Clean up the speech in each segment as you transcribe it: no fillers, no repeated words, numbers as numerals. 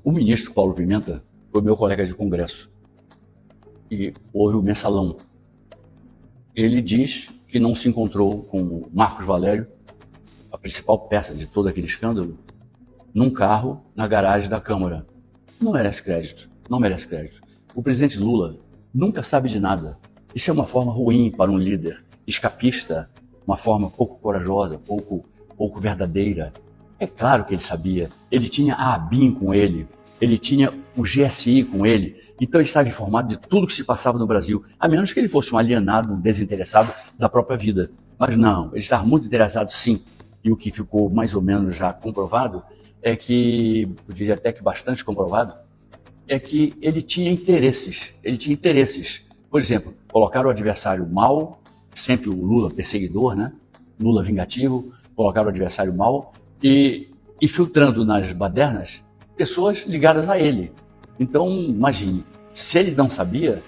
O ministro Paulo Pimenta foi meu colega de congresso e houve o mensalão. Ele diz que não se encontrou com o Marcos Valério, a principal peça de todo aquele escândalo, num carro na garagem da Câmara. Não merece crédito, não merece crédito. O presidente Lula nunca sabe de nada. Isso é uma forma ruim para um líder escapista, uma forma pouco corajosa, pouco verdadeira. É claro que ele sabia. Ele tinha a ABIN com ele, ele tinha o GSI com ele, então ele estava informado de tudo que se passava no Brasil, a menos que ele fosse um alienado, um desinteressado da própria vida. Mas não, ele estava muito interessado sim. E o que ficou mais ou menos já comprovado é que, eu diria até que bastante comprovado, é que ele tinha interesses. Ele tinha interesses. Por exemplo, colocar o adversário mal, sempre o Lula perseguidor, né? Lula vingativo, colocar o adversário mal e filtrando nas badernas pessoas ligadas a ele. Então, imagine, se ele não sabia,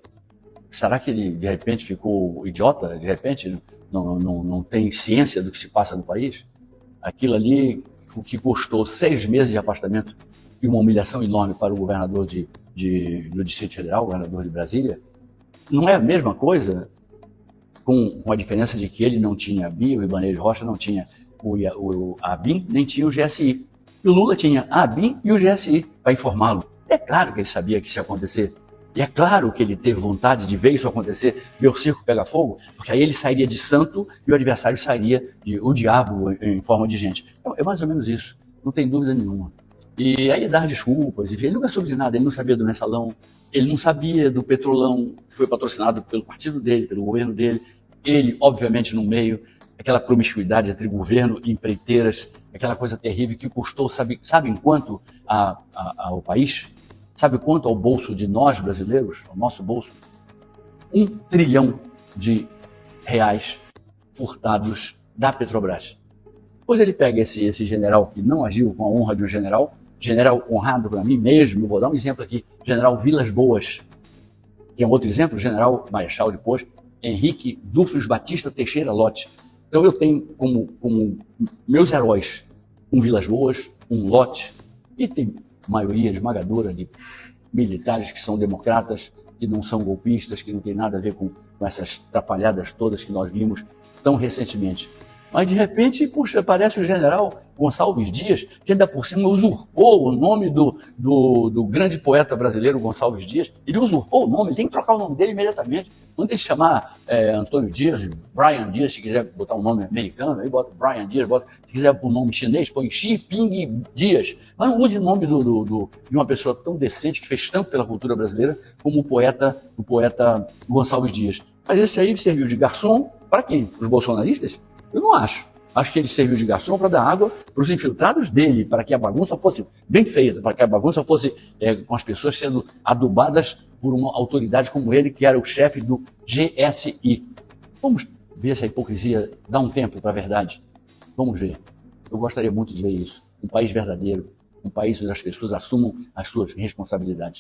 será que ele de repente ficou idiota? De repente não tem ciência do que se passa no país? Aquilo ali, o que custou 6 meses de afastamento e uma humilhação enorme para o governador do Distrito Federal, o governador de Brasília, não é a mesma coisa, com a diferença de que ele não tinha a ABIN, o Ibanez Rocha não tinha a ABIN, nem tinha o GSI. E o Lula tinha a ABIN e o GSI para informá-lo. É claro que ele sabia que isso ia acontecer. E é claro que ele teve vontade de ver isso acontecer, ver o circo pegar fogo, porque aí ele sairia de santo e o adversário sairia o diabo em forma de gente. É mais ou menos isso, não tem dúvida nenhuma. E aí dar desculpas, enfim, ele nunca soube de nada, ele não sabia do mensalão, ele não sabia do petrolão, que foi patrocinado pelo partido dele, pelo governo dele, ele, obviamente, no meio, aquela promiscuidade entre governo e empreiteiras, aquela coisa terrível que custou, sabe em quanto ao país? Sabe quanto ao bolso de nós brasileiros, ao nosso bolso? 1 trilhão de reais furtados da Petrobras. Pois ele pega esse general que não agiu com a honra de um general honrado para mim mesmo, eu vou dar um exemplo aqui, general Vilas Boas, que é um outro exemplo, general Marechal depois, Henrique Dufres Batista Teixeira Lott. Então eu tenho como meus heróis um Vilas Boas, um Lott, e tem maioria esmagadora de militares que são democratas, que não são golpistas, que não tem nada a ver com essas trapalhadas todas que nós vimos tão recentemente. Mas, de repente, puxa, aparece o general Gonçalves Dias, que ainda por cima usurpou o nome do grande poeta brasileiro Gonçalves Dias. Ele usurpou o nome, ele tem que trocar o nome dele imediatamente. Não deixe de chamar Antônio Dias, Brian Dias, se quiser botar um nome americano, aí bota Brian Dias, se quiser pôr um nome chinês, põe Xi Ping Dias. Mas não use o nome de uma pessoa tão decente, que fez tanto pela cultura brasileira, como o poeta Gonçalves Dias. Mas esse aí serviu de garçom para quem? Para os bolsonaristas? Eu não acho. Acho que ele serviu de garçom para dar água para os infiltrados dele, para que a bagunça fosse bem feita, para que a bagunça fosse com as pessoas sendo adubadas por uma autoridade como ele, que era o chefe do GSI. Vamos ver se a hipocrisia dá um tempo para a verdade. Vamos ver. Eu gostaria muito de ver isso. Um país verdadeiro, um país onde as pessoas assumam as suas responsabilidades.